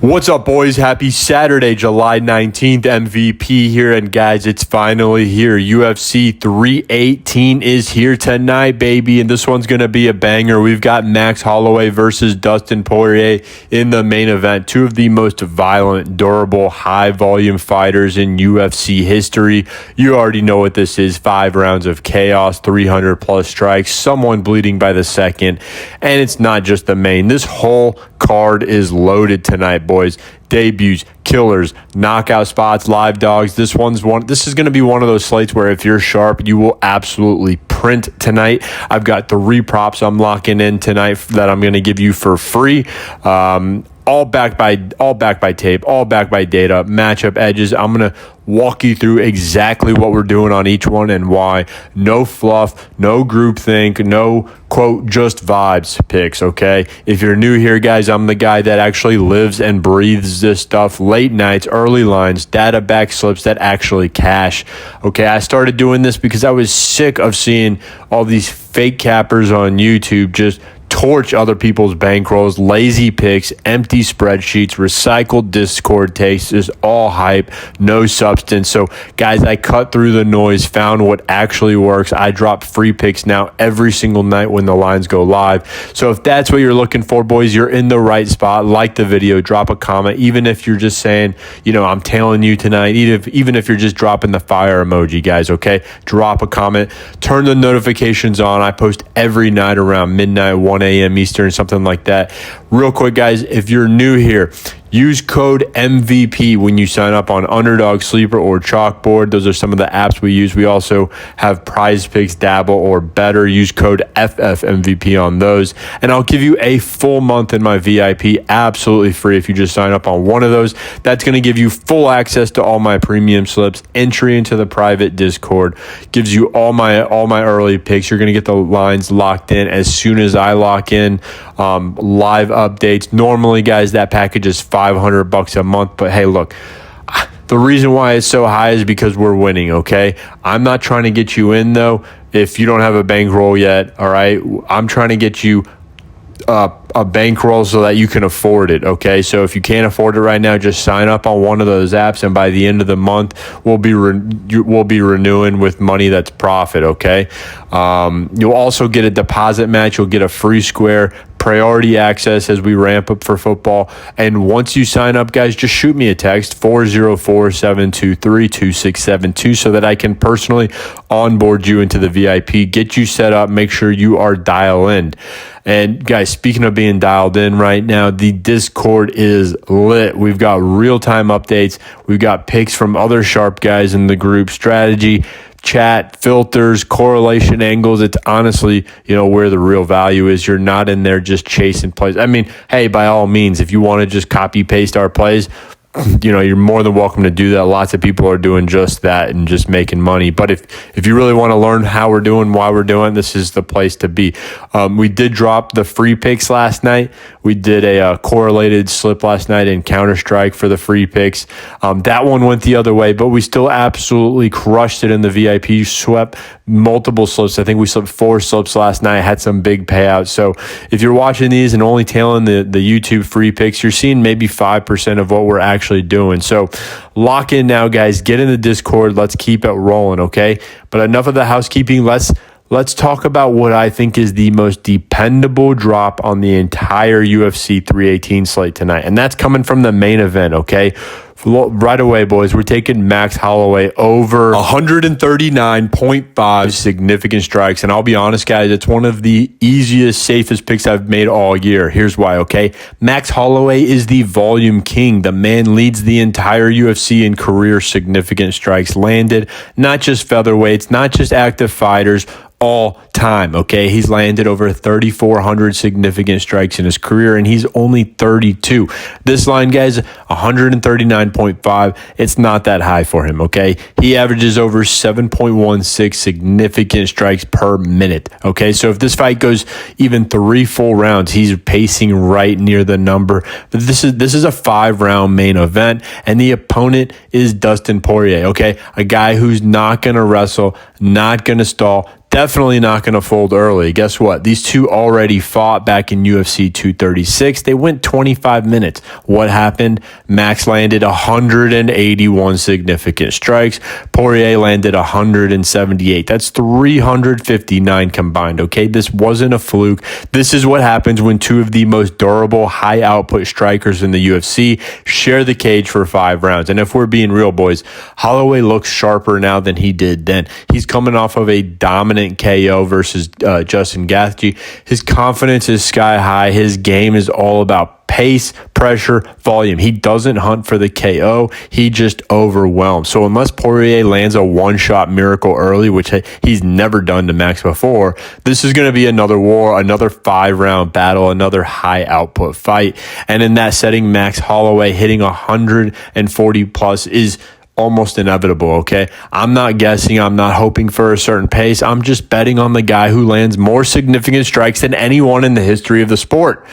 What's up, boys? Happy Saturday, July 19th. MVP here, and guys, it's finally here. UFC 318 is here tonight, baby, and this one's going to be a banger. We've got Max Holloway versus Dustin Poirier in the main event. Two of the most violent, durable, high-volume fighters in UFC history. You already know what this is. 5 rounds of chaos, 300-plus strikes, someone bleeding by the second, and it's not just the main. This whole card is loaded tonight, boys. Debuts, killers, knockout spots, live dogs. This is going to be one of those slates where if you're sharp, you will absolutely print tonight. I've got 3 props I'm locking in tonight that I'm going to give you for free. All backed by tape, all backed by data, matchup edges. I'm going to walk you through exactly what we're doing on each one and why. No fluff, no groupthink, no quote, just vibes picks, okay? If you're new here, guys, I'm the guy that actually lives and breathes this stuff. Late nights, early lines, data back slips that actually cash, okay? I started doing this because I was sick of seeing all these fake cappers on YouTube just torch other people's bankrolls, lazy picks, empty spreadsheets, recycled Discord takes, is all hype, no substance. So, guys, I cut through the noise, found what actually works. I drop free picks now every single night when the lines go live. So if that's what you're looking for, boys, you're in the right spot. Like the video, drop a comment, even if you're just saying, I'm tailing you tonight, even if you're just dropping the fire emoji, guys, okay? Drop a comment, turn the notifications on. I post every night around midnight, 1 a.m. Eastern, something like that. Real quick, guys, if you're new here, use code MVP when you sign up on Underdog, Sleeper, or Chalkboard. Those are some of the apps we use. We also have PrizePicks, Dabble, or Better. Use code FFMVP on those. And I'll give you a full month in my VIP absolutely free if you just sign up on one of those. That's going to give you full access to all my premium slips, entry into the private Discord, gives you all my early picks. You're going to get the lines locked in as soon as I lock in. Live updates. Normally, guys, that package is $500 a month, but hey, look, the reason why it's so high is because we're winning, okay? I'm not trying to get you in, though, if you don't have a bankroll yet, all right? I'm trying to get you a bankroll so that you can afford it, okay? So if you can't afford it right now, just sign up on one of those apps, and by the end of the month, we'll be renewing with money that's profit, okay? You'll also get a deposit match. You'll get a free square, priority access as we ramp up for football. And once you sign up, guys, just shoot me a text, 404-723-2672, so that I can personally onboard you into the VIP, get you set up, make sure you are dialed in. And guys, speaking of being dialed in right now, the Discord is lit. We've got real-time updates. We've got picks from other sharp guys in the group, strategy, chat, filters, correlation angles. It's honestly, where the real value is. You're not in there just chasing plays. I mean, hey, by all means, if you want to just copy paste our plays, you're more than welcome to do that. Lots of people are doing just that and just making money. But if you really want to learn how we're doing, why we're doing, this is the place to be. We did drop the free picks last night. We did a correlated slip last night in Counter-Strike for the free picks. That one went the other way, but we still absolutely crushed it in the VIP. Swept multiple slips. I think we slipped 4 slips last night, had some big payouts. So if you're watching these and only tailing the YouTube free picks, you're seeing maybe 5% of what we're actually doing. So lock in now, guys. Get in the Discord. Let's keep it rolling, okay? But enough of the housekeeping. Let's talk about what I think is the most dependable drop on the entire UFC 318 slate tonight, and that's coming from the main event, okay? Right away, boys, we're taking Max Holloway over 139.5 significant strikes. And I'll be honest, guys, it's one of the easiest, safest picks I've made all year. Here's why, okay? Max Holloway is the volume king. The man leads the entire UFC in career significant strikes landed, not just featherweights, not just active fighters, all time, okay? He's landed over 3,400 significant strikes in his career, and he's only 32. This line, guys, 139.5. It's not that high for him, okay? He averages over 7.16 significant strikes per minute, okay? So if this fight goes even 3 full rounds, he's pacing right near the number. But this is a 5-round main event, and the opponent is Dustin Poirier, okay? A guy who's not going to wrestle, not going to stall, definitely not going to fold early. Guess what? These two already fought back in UFC 236. They went 25 minutes. What happened? Max landed 181 significant strikes. Poirier landed 178. That's 359 combined, okay? This wasn't a fluke. This is what happens when two of the most durable, high-output strikers in the UFC share the cage for 5 rounds. And if we're being real, boys, Holloway looks sharper now than he did then. He's coming off of a dominant KO versus Justin Gaethje. His confidence is sky high. His game is all about pace, pressure, volume. He doesn't hunt for the KO. He just overwhelms. So unless Poirier lands a one-shot miracle early, which he's never done to Max before, this is going to be another war, another 5-round battle, another high-output fight. And in that setting, Max Holloway hitting 140 plus is almost inevitable, okay? I'm not guessing. I'm not hoping for a certain pace. I'm just betting on the guy who lands more significant strikes than anyone in the history of the sport.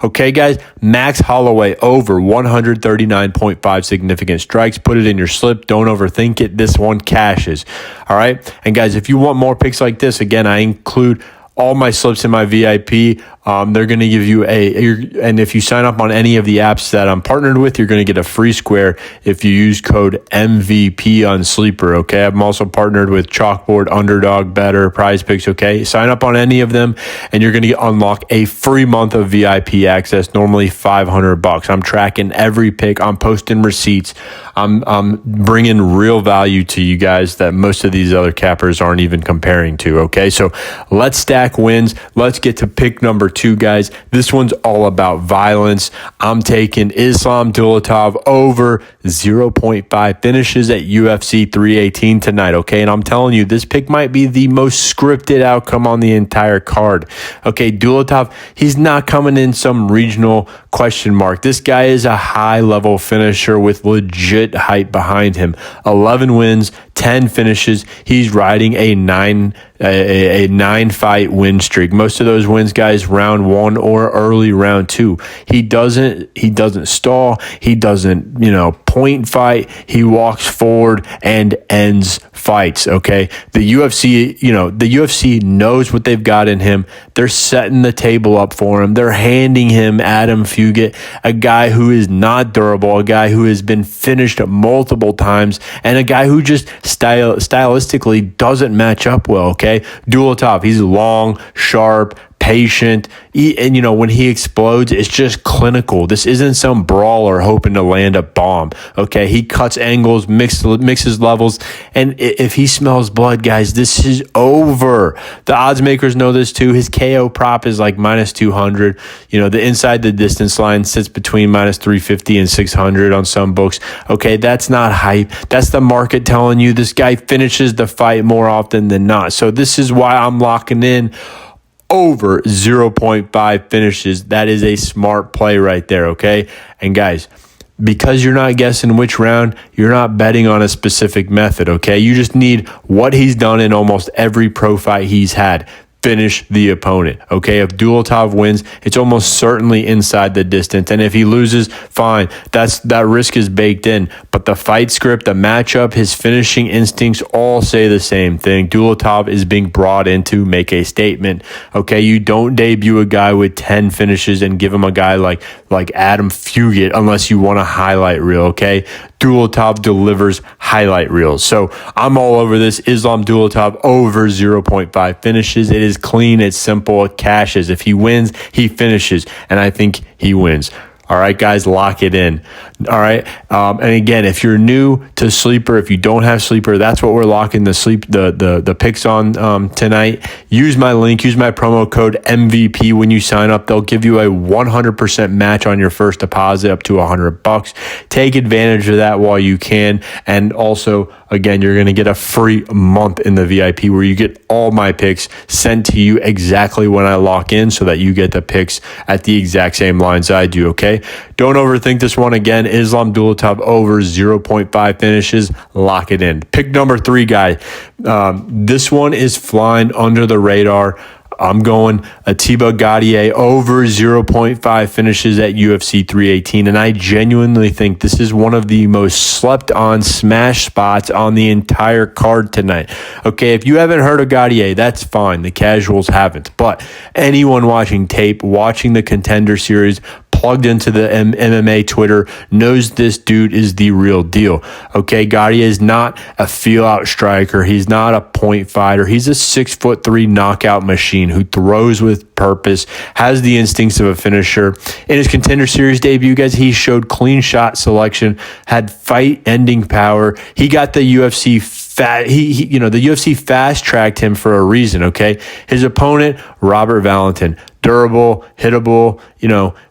Okay, guys, Max Holloway over 139.5 significant strikes. Put it in your slip. Don't overthink it. This one cashes. All right? And, guys, if you want more picks like this, again, I include all my slips in my VIP. They're going to give you and if you sign up on any of the apps that I'm partnered with, you're going to get a free square if you use code MVP on Sleeper, okay? I'm also partnered with Chalkboard, Underdog, Better, PrizePicks, okay? Sign up on any of them, and you're going to unlock a free month of VIP access, normally $500. I'm tracking every pick. I'm posting receipts. I'm bringing real value to you guys that most of these other cappers aren't even comparing to, okay? So let's stack wins. Let's get to pick number 2, guys. This one's all about violence. I'm taking Islam Dulatov over 0.5 finishes at UFC 318 tonight, okay? And I'm telling you, this pick might be the most scripted outcome on the entire card. Okay, Dulatov, he's not coming in some regional question mark. This guy is a high-level finisher with legit hype behind him. 11 wins, 10 finishes. He's riding a 9-fight win streak. Most of those wins, guys, round 1 or early round 2. He doesn't stall. He doesn't, point fight. He walks forward and ends fights, okay? The UFC knows what they've got in him. They're setting the table up for him. They're handing him Adam Fugit, a guy who is not durable, a guy who has been finished multiple times, and a guy who just stylistically doesn't match up well, okay? Dulatov, he's long, sharp, patient, and when he explodes, it's just clinical. This isn't some brawler hoping to land a bomb, okay? He cuts angles, mixes levels, and if he smells blood, guys, this is over. The odds makers know this too. His KO prop is like -200. The inside the distance line sits between -350 and 600 on some books. Okay, that's not hype. That's the market telling you this guy finishes the fight more often than not. So this is why I'm locking in over 0.5 finishes. That is a smart play right there, okay? And guys, because you're not guessing which round, you're not betting on a specific method, okay? You just need what he's done in almost every pro fight he's had. Finish the opponent, okay? If Dulatov wins, it's almost certainly inside the distance. And if he loses, fine. That risk is baked in. But the fight script, the matchup, his finishing instincts all say the same thing. Dulatov is being brought in to make a statement, okay? You don't debut a guy with 10 finishes and give him a guy like Adam Fugit unless you want a highlight reel, okay? Dulatov delivers highlight reels. So I'm all over this. Islam Dulatov over 0.5 finishes. It is clean. It's simple. It cashes. If he wins, he finishes. And I think he wins. All right, guys, lock it in. All right. And again, if you're new to Sleeper, if you don't have Sleeper, that's what we're locking the picks on tonight. Use my link, use my promo code MVP when you sign up. They'll give you a 100% match on your first deposit up to $100. Take advantage of that while you can. And also, again, you're going to get a free month in the VIP where you get all my picks sent to you exactly when I lock in so that you get the picks at the exact same lines I do, okay? Don't overthink this one. Again, Islam Dulatov over 0.5 finishes. Lock it in. Pick number 3, guy. This one is flying under the radar. I'm going Atiba Gaudier over 0.5 finishes at UFC 318. And I genuinely think this is one of the most slept on smash spots on the entire card tonight. Okay, if you haven't heard of Gaudier, that's fine. The casuals haven't. But anyone watching tape, watching the Contender Series, plugged into the MMA Twitter, knows this dude is the real deal. Okay, Gaudier is not a feel-out striker. He's not a point fighter. He's a 6'3" knockout machine who throws with purpose, has the instincts of a finisher. In his Contender Series debut, guys, he showed clean shot selection, had fight-ending power. He got the UFC the UFC fast-tracked him for a reason, okay? His opponent, Robert Valentin, durable, hittable,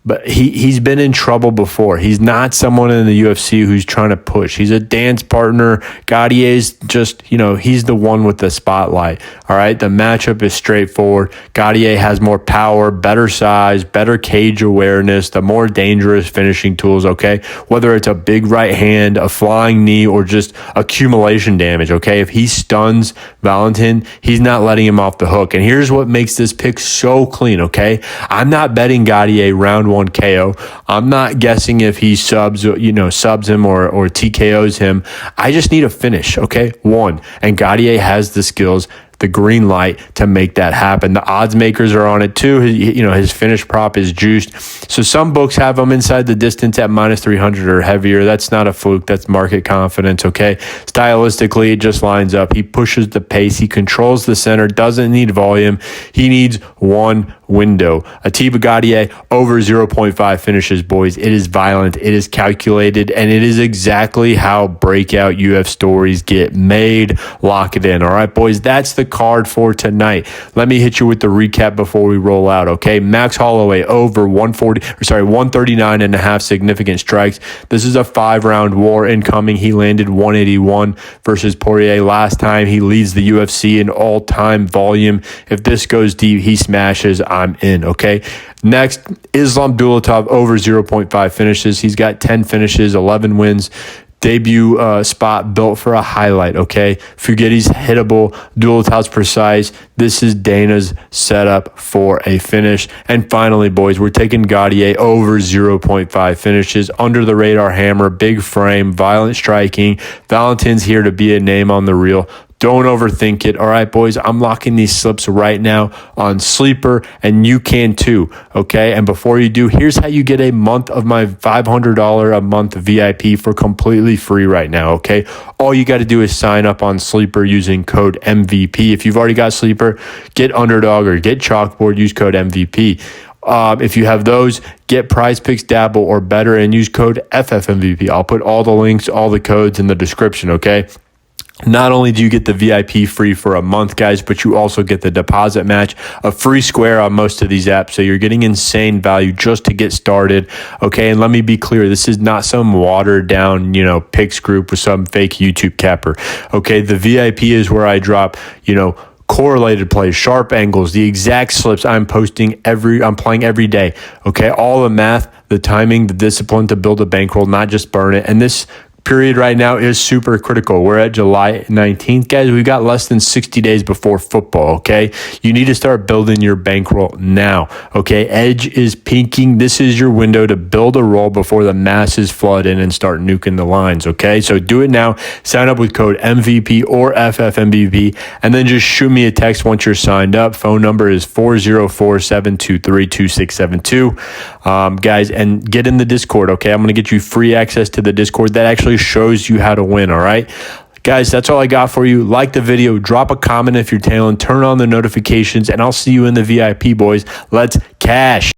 but he's been in trouble before. He's not someone in the UFC who's trying to push. He's a dance partner. Gaudier's just, he's the one with the spotlight. All right. The matchup is straightforward. Gaudier has more power, better size, better cage awareness, the more dangerous finishing tools. Okay. Whether it's a big right hand, a flying knee, or just accumulation damage. Okay. If he stuns Valentin, he's not letting him off the hook. And here's what makes this pick so clean. Okay. I'm not betting Gaudier round 1 KO. I'm not guessing if he subs him or TKOs him. I just need a finish, okay? One. And Gaudier has the skills, the green light to make that happen. The odds makers are on it too. His finish prop is juiced. So some books have him inside the distance at -300 or heavier. That's not a fluke. That's market confidence, okay? Stylistically, it just lines up. He pushes the pace. He controls the center, doesn't need volume. He needs one window. Atiba Gaudier over 0.5 finishes, boys. It is violent. It is calculated, and it is exactly how breakout UFC stories get made. Lock it in. All right, boys. That's the card for tonight. Let me hit you with the recap before we roll out, okay? Max Holloway over 139 and a half significant strikes. This is a 5-round war incoming. He landed 181 versus Poirier last time. He leads the UFC in all-time volume. If this goes deep, he smashes. I'm in, okay? Next, Islam Dulatov over 0.5 finishes. He's got 10 finishes, 11 wins. Debut spot built for a highlight, okay? Fugiti's hittable, Dulatov's precise. This is Dana's setup for a finish. And finally, boys, we're taking Gaudier over 0.5 finishes. Under the radar hammer, big frame, violent striking. Valentin's here to be a name on the reel. Don't overthink it. All right, boys, I'm locking these slips right now on Sleeper, and you can too, okay? And before you do, here's how you get a month of my $500 a month VIP for completely free right now, okay? All you got to do is sign up on Sleeper using code MVP. If you've already got Sleeper, get Underdog or get Chalkboard, use code MVP. If you have those, get PrizePicks, Dabble, or better, and use code FFMVP. I'll put all the links, all the codes in the description, okay? Not only do you get the VIP free for a month, guys, but you also get the deposit match, a free square on most of these apps. So you're getting insane value just to get started. Okay. And let me be clear. This is not some watered down, picks group with some fake YouTube capper. Okay. The VIP is where I drop, correlated plays, sharp angles, the exact slips I'm playing every day. Okay. All the math, the timing, the discipline to build a bankroll, not just burn it. And this period right now is super critical. We're at July 19th, guys. We've got less than 60 days before football, okay? You need to start building your bankroll now, okay? Edge is peaking. This is your window to build a roll before the masses flood in and start nuking the lines, okay? So do it now. Sign up with code MVP or FFMVP, and then just shoot me a text once you're signed up. Phone number is 404-723-2672. Guys, and get in the Discord, okay? I'm going to get you free access to the Discord. That actually shows you how to win, all right? Guys, that's all I got for you. Like the video, drop a comment if you're tailing, turn on the notifications, and I'll see you in the VIP, boys. Let's cash.